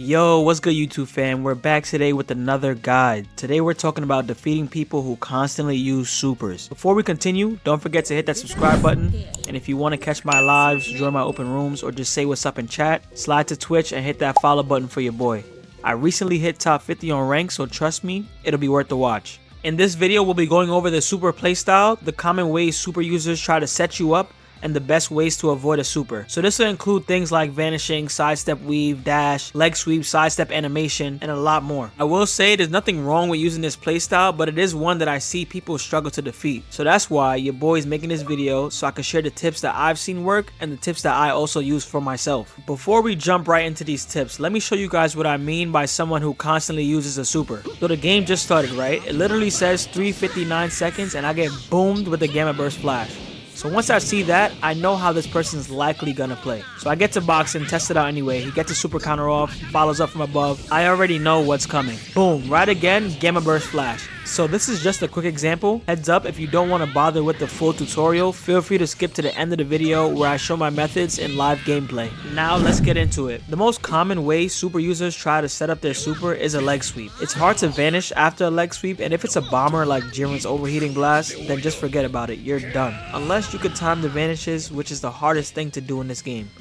Yo, what's good YouTube fam? We're back today with another guide. Today we're talking about defeating people who constantly use supers. Before we continue, don't forget to hit that subscribe button. And if you want to catch my lives, join my open rooms, or just say what's up in chat, slide to Twitch and hit that follow button for your boy. I recently hit top 50 on rank, so trust me, it'll be worth the watch. In this video, we'll be going over the super playstyle, the common ways super users try to set you up, and the best ways to avoid a super. So this will include things like vanishing, sidestep weave, dash, leg sweep, sidestep animation, and a lot more. I will say there's nothing wrong with using this playstyle, but it is one that I see people struggle to defeat. So that's why your boy is making this video, so I can share the tips that I've seen work and the tips that I also use for myself. Before we jump right into these tips, let me show you guys what I mean by someone who constantly uses a super. So the game just started, right? It literally says 3:59 seconds and I get boomed with the Gamma Burst Flash. So once I see that, I know how this person's likely gonna play. So I get to box and test it out anyway. He gets a super counter off, follows up from above. I already know what's coming. Boom, right again, Gamma Burst Flash. So this is just a quick example. Heads up, if you don't want to bother with the full tutorial, feel free to skip to the end of the video where I show my methods in live gameplay. Now let's get into it. The most common way super users try to set up their super is a leg sweep. It's hard to vanish after a leg sweep, and if it's a bomber like Jiren's overheating blast, then just forget about it, you're done. Unless you can time the vanishes, which is the hardest thing to do in this game.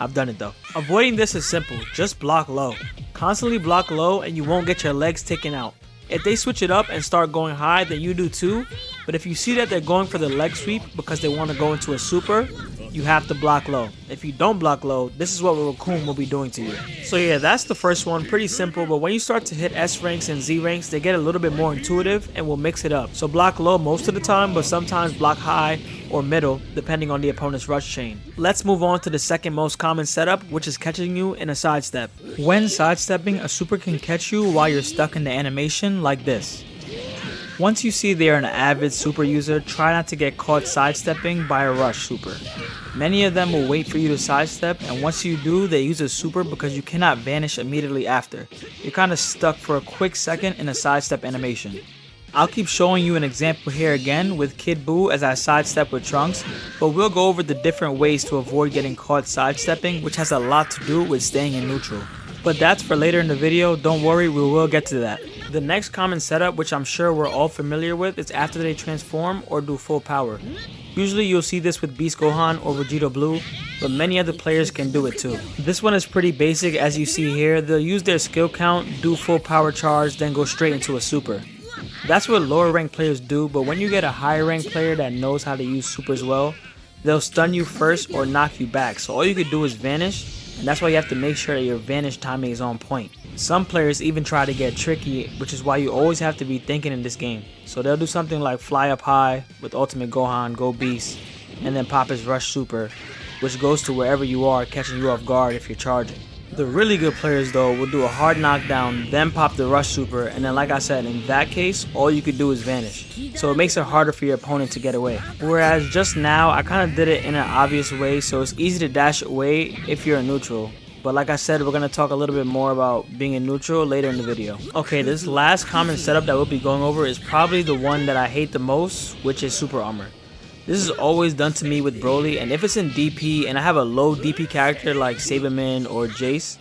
I've done it though. Avoiding this is simple, just block low. Constantly block low and you won't get your legs taken out. If they switch it up and start going high, then you do too. But if you see that they're going for the leg sweep because they want to go into a super, you have to block low. If you don't block low, this is what Raccoon will be doing to you. So yeah, that's the first one, pretty simple, but when you start to hit S ranks and Z ranks, they get a little bit more intuitive and will mix it up. So block low most of the time, but sometimes block high or middle, depending on the opponent's rush chain. Let's move on to the second most common setup, which is catching you in a sidestep. When sidestepping, a super can catch you while you're stuck in the animation like this. Once you see they are an avid super user, try not to get caught sidestepping by a rush super. Many of them will wait for you to sidestep, and once you do, they use a super because you cannot vanish immediately after. You're kinda stuck for a quick second in a sidestep animation. I'll keep showing you an example here again with Kid Buu as I sidestep with Trunks, but we'll go over the different ways to avoid getting caught sidestepping, which has a lot to do with staying in neutral. But that's for later in the video, don't worry, we will get to that. The next common setup, which I'm sure we're all familiar with, is after they transform or do full power. Usually you'll see this with Beast Gohan or Vegeta Blue, but many other players can do it too. This one is pretty basic as you see here. They'll use their skill count, do full power charge, then go straight into a super. That's what lower ranked players do, but when you get a higher ranked player that knows how to use supers well, they'll stun you first or knock you back. So all you can do is vanish, and that's why you have to make sure that your vanish timing is on point. Some players even try to get tricky, which is why you always have to be thinking in this game. So they'll do something like fly up high with Ultimate Gohan, go Beast, and then pop his rush super, which goes to wherever you are, catching you off guard if you're charging. The really good players though will do a hard knockdown, then pop the rush super, and then like I said, in that case, all you could do is vanish. So it makes it harder for your opponent to get away. Whereas just now, I kind of did it in an obvious way, so it's easy to dash away if you're in neutral. But like I said, we're going to talk a little bit more about being in neutral later in the video. Okay, this last common setup that we'll be going over is probably the one that I hate the most, which is super armor. This is always done to me with Broly, and if it's in DP and I have a low DP character like Saberman or Jace,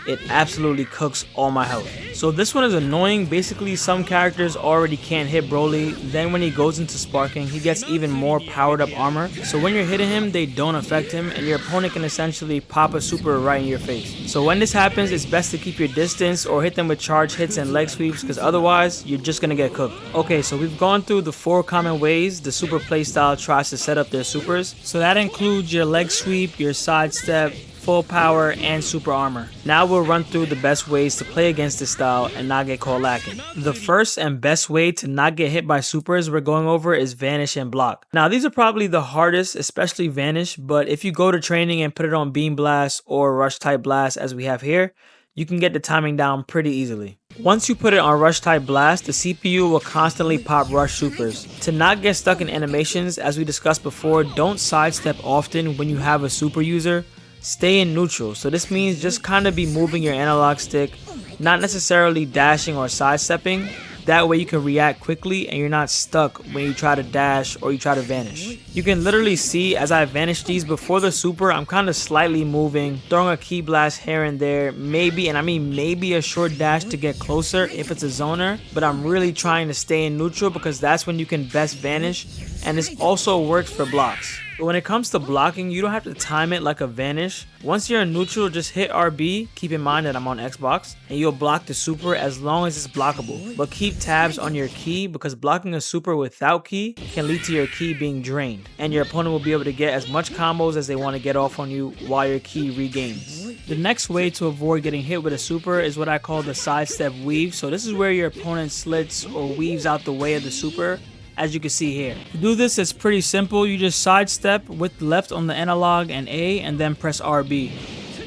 it absolutely cooks all my health. So this one is annoying. Basically, some characters already can't hit Broly, then when he goes into sparking, he gets even more powered up armor. So when you're hitting him, they don't affect him, and your opponent can essentially pop a super right in your face. So when this happens, it's best to keep your distance or hit them with charge hits and leg sweeps, because otherwise, you're just gonna get cooked. Okay, so we've gone through the 4 common ways the super playstyle tries to set up their supers. So that includes your leg sweep, your sidestep, full power, and super armor. Now we'll run through the best ways to play against this style and not get caught lacking. The first and best way to not get hit by supers we're going over is vanish and block. Now these are probably the hardest, especially vanish, but if you go to training and put it on beam blast or rush type blast as we have here, you can get the timing down pretty easily. Once you put it on rush type blast, the CPU will constantly pop rush supers. To not get stuck in animations, as we discussed before, don't sidestep often when you have a super user. Stay in neutral, so this means just kind of be moving your analog stick, not necessarily dashing or sidestepping, That way you can react quickly and you're not stuck when you try to dash or you try to vanish. You can literally see as I vanish these before the super, I'm kind of slightly moving, throwing a ki blast here and there, maybe, and I mean maybe a short dash to get closer if it's a zoner, but I'm really trying to stay in neutral because that's when you can best vanish, and this also works for blocks. But when it comes to blocking, you don't have to time it like a vanish. Once you're in neutral, just hit RB, keep in mind that I'm on Xbox, and you'll block the super as long as it's blockable. But keep tabs on your ki because blocking a super without ki can lead to your ki being drained, and your opponent will be able to get as much combos as they want to get off on you while your ki regains. The next way to avoid getting hit with a super is what I call the sidestep weave. So this is where your opponent slits or weaves out the way of the super, as you can see here. To do this, it's pretty simple. You just sidestep with left on the analog and A, and then press RB.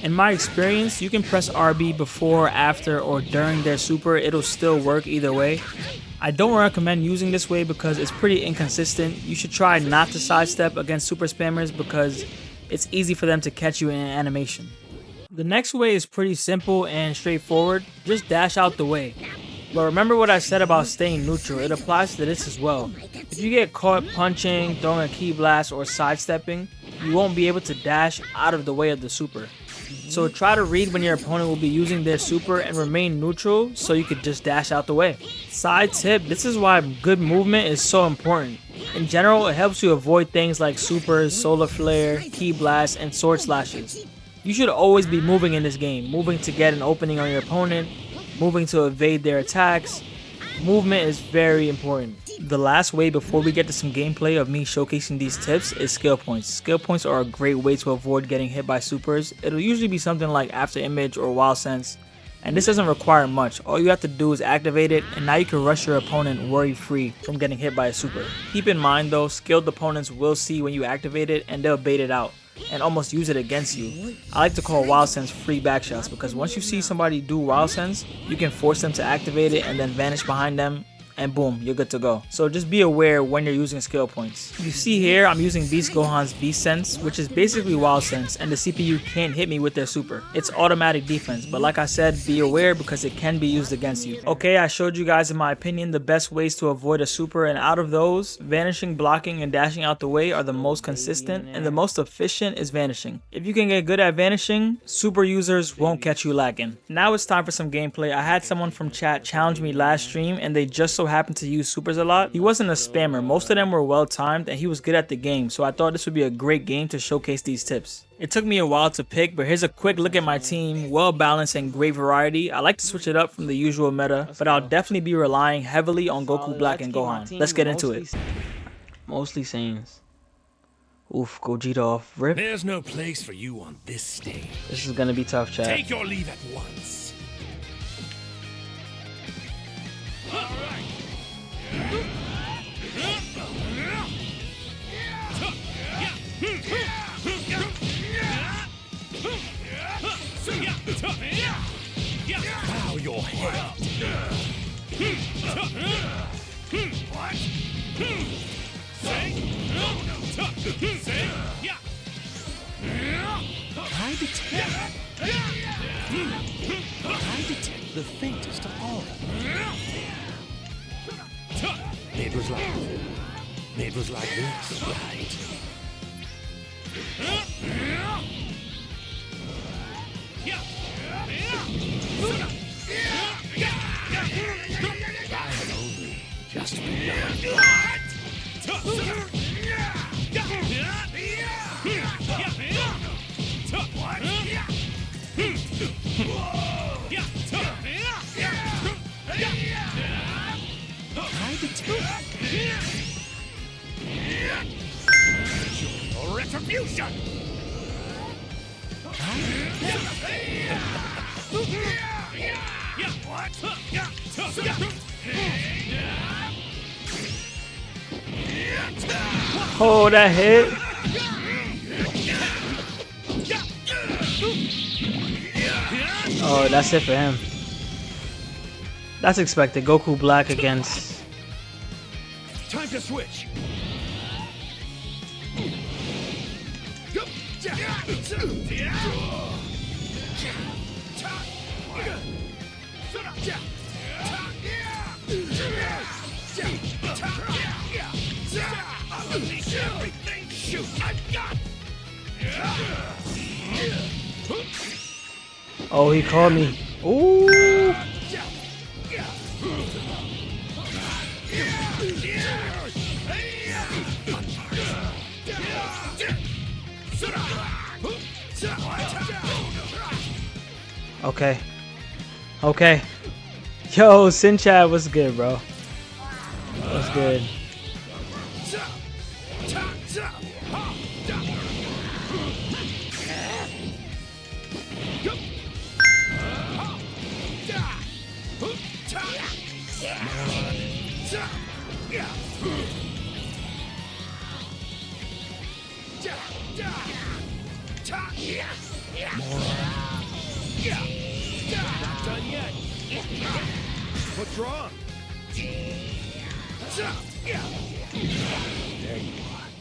In my experience, you can press RB before, after, or during their super. It'll still work either way. I don't recommend using this way because it's pretty inconsistent. You should try not to sidestep against super spammers because it's easy for them to catch you in an animation. The next way is pretty simple and straightforward. Just dash out the way. But remember what I said about staying neutral, it applies to this as well. If you get caught punching, throwing a ki blast, or sidestepping, you won't be able to dash out of the way of the super. So try to read when your opponent will be using their super and remain neutral so you could just dash out the way. Side tip, this is why good movement is so important. In general, it helps you avoid things like supers, solar flare, ki blast, and sword slashes. You should always be moving in this game, moving to get an opening on your opponent, moving to evade their attacks. Movement is very important. The last way before we get to some gameplay of me showcasing these tips is skill points. Skill points are a great way to avoid getting hit by supers. It'll usually be something like After Image or Wild Sense, and this doesn't require much. All you have to do is activate it, and now you can rush your opponent worry-free from getting hit by a super. Keep in mind though, skilled opponents will see when you activate it and they'll bait it out and almost use it against you. I like to call Wild Sense free backshots because once you see somebody do Wild Sense, you can force them to activate it and then vanish behind them, and boom, you're good to go. So just be aware when you're using skill points. You see here, I'm using Beast Gohan's Beast Sense, which is basically Wild Sense, and the CPU can't hit me with their super. It's automatic defense, but like I said, be aware because it can be used against you. Okay, I showed you guys in my opinion the best ways to avoid a super, and out of those, vanishing, blocking, and dashing out the way are the most consistent, and the most efficient is vanishing. If you can get good at vanishing, super users won't catch you lacking. Now it's time for some gameplay. I had someone from chat challenge me last stream, and they just so happened to use supers a lot. He wasn't a spammer, most of them were well timed, and he was good at the game, so I thought this would be a great game to showcase these tips. It took me a while to pick, but here's a quick look at my team. Well balanced and great variety. I like to switch it up from the usual meta, but I'll definitely be relying heavily on Goku Black and Gohan. Let's get into it. Mostly Saiyans. Oof, Gogeta off rip. There's no place for you on this stage. This is gonna be tough, chat. Take your leave at once. Bow your head. What? I detect the faintest of aura. It was like this, right? I had only just begun. Retribution! Oh, that hit! Oh, that's it for him. That's expected. Goku Black against... Time to switch! Oh, he called me. Ooh. Okay. Okay. Yo, Sinchad, what's good, bro? What's good? Not done yet. What's wrong? There you are.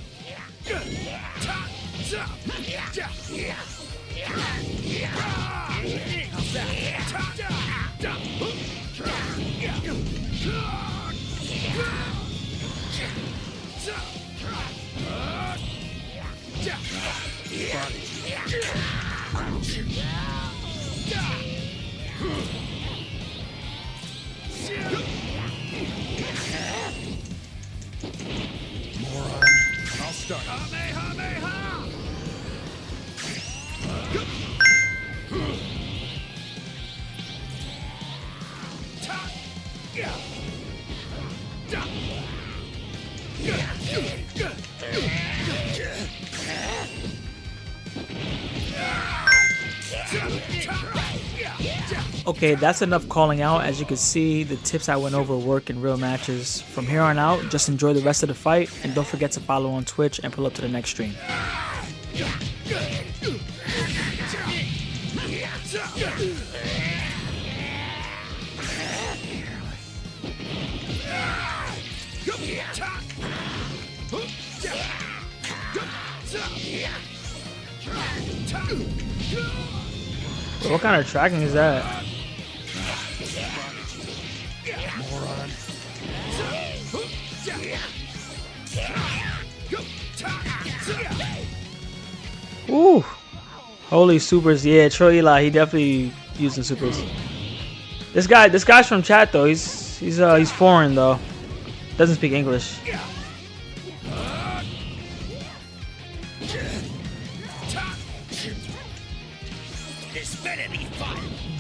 Moron. I'll start. Okay, that's enough calling out. As you can see, the tips I went over work in real matches. From here on out, just enjoy the rest of the fight, and don't forget to follow on Twitch and pull up to the next stream. What kind of tracking is that? Moron. Ooh. Holy supers. Yeah, Troy Eli, he definitely using supers. This guy's from chat though. He's foreign though. Doesn't speak English.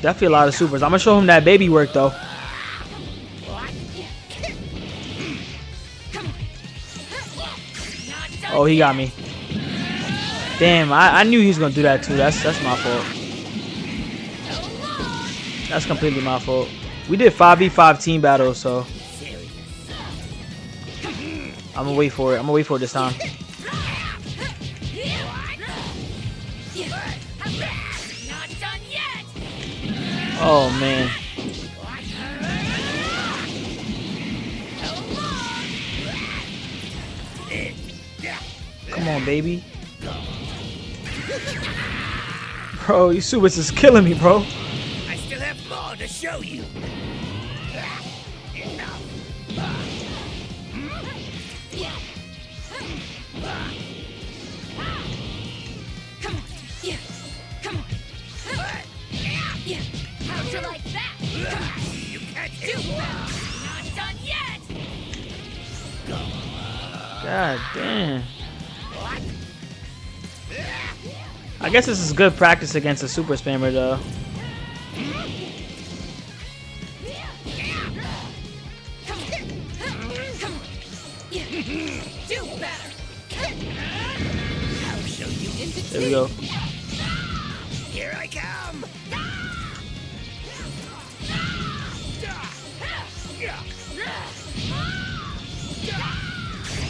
Definitely a lot of supers. I'm gonna show him that baby work though. Oh, he got me. Damn, I knew he was gonna do that too. That's my fault. That's completely my fault. We did 5v5 team battles, so I'm gonna wait for it. I'm gonna wait for it this time. Oh man. Come on, baby. Bro, you supers is killing me, bro. I still have more to show you. How'd you like that? You can't Do that. Not done yet. God damn. I guess this is good practice against a super spammer though. Do better. I'll show you into There we go. Here I come.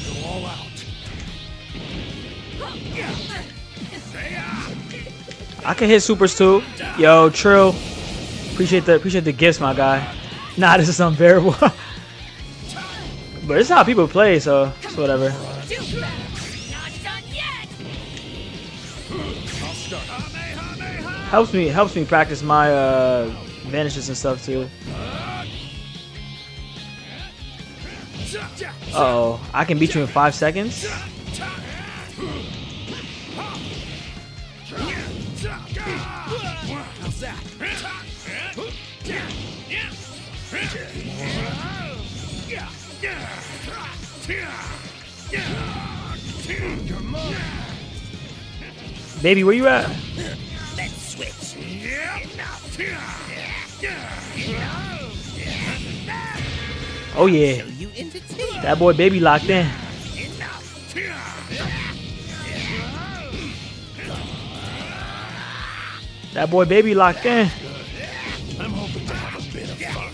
Go all out. I can hit supers too. Yo, Trill. Appreciate the gifts, my guy. Nah, this is unbearable. But this is how people play, so it's whatever. do better. Not done yet. I'll start. Helps me practice my vanishes and stuff too. Uh oh, I can beat you in 5 seconds. Baby, where you at? Let's switch. Oh yeah, You entertain. that boy Baby locked in. That boy Baby locked in. I'm hoping to have a bit of fun.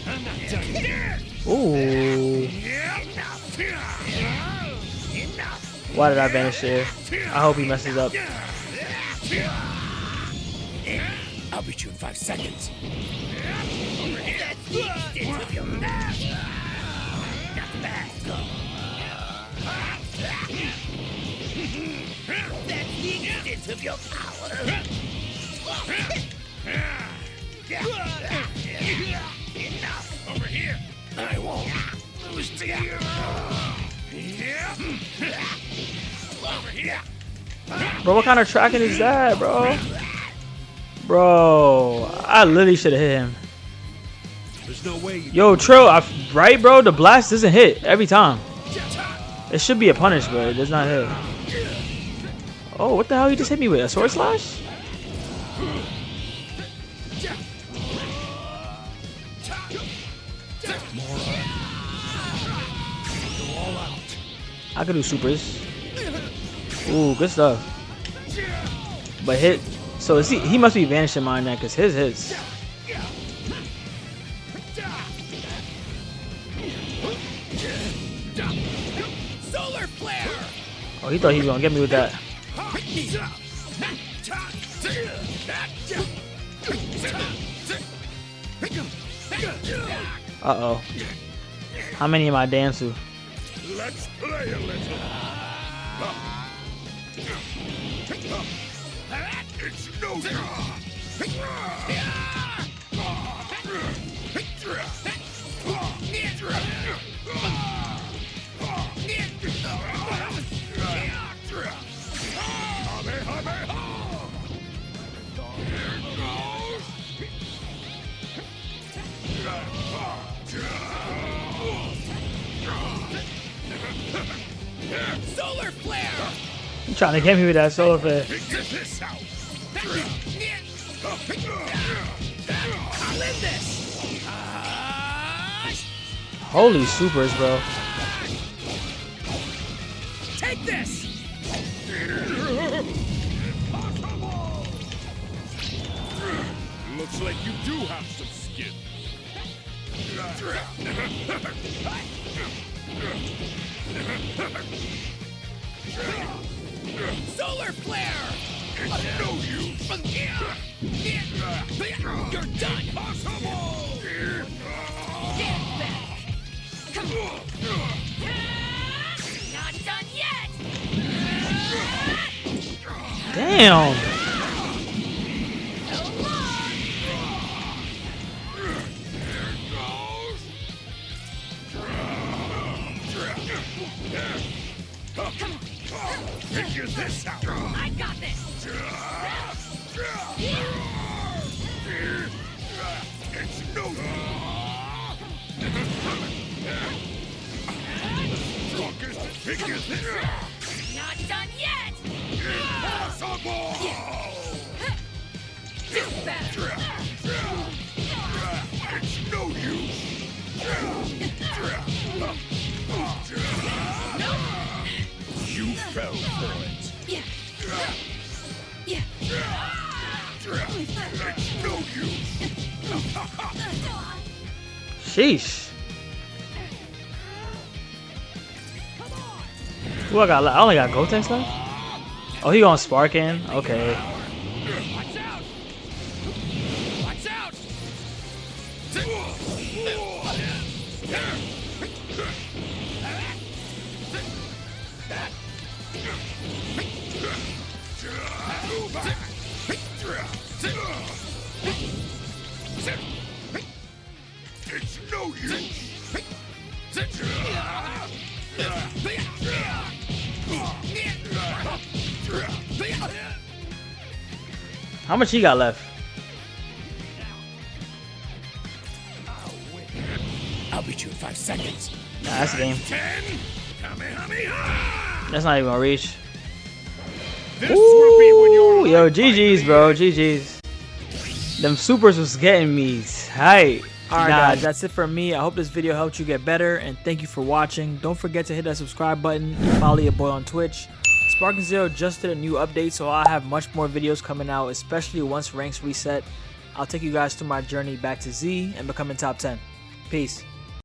I'm not done yet. Ooh. Why did I vanish there? I hope he messes up. I'll beat you in 5 seconds. That's the extent of your power. Enough. Over here. I won't lose to you. Over here. Bro, what kind of tracking is that, bro? Bro, I literally should have hit him. There's no way you Yo, Trill, right, bro? The blast doesn't hit every time. It should be a punish, but it does not hit. Oh, what the hell? He just hit me with a sword slash? I could do supers. Ooh, good stuff. But hit. So is he must be vanishing mine now because his hits. solar flare. Oh, he thought he was gonna get me with that. Uh-oh. How many am I down to? Let's play a little. It's no solar flare. You trying to get me with that solar flare? Figure this out. I'll end this. Holy supers, bro. Take this. Looks like you do have some skin. Solar flare! It's no use! You're done! Possible! Stand back. Come on. Not done yet. Damn. Figure this out! I got this. It's no use! Figure this out! Not done yet. Possible! Do better. It's no use! You fell for it! Yeah. Yeah. It's no use! Sheesh. Who I got? I only got Gotenks left. Oh, he going Spark in? Okay. Watch out! Watch out! It's no use! How much he got left? I'll beat you in 5 seconds. Nah, that's the game. 10. Kamehameha! That's not even gonna reach. This will be when your Yo, life GG's, finally bro. ends. GG's. Them supers was getting me tight. Alright guys, that's it for me. I hope this video helped you get better, and thank you for watching. Don't forget to hit that subscribe button and follow your boy on Twitch. Sparking Zero just did a new update, so I'll have much more videos coming out, especially once ranks reset. I'll take you guys through my journey back to Z and becoming top 10. Peace.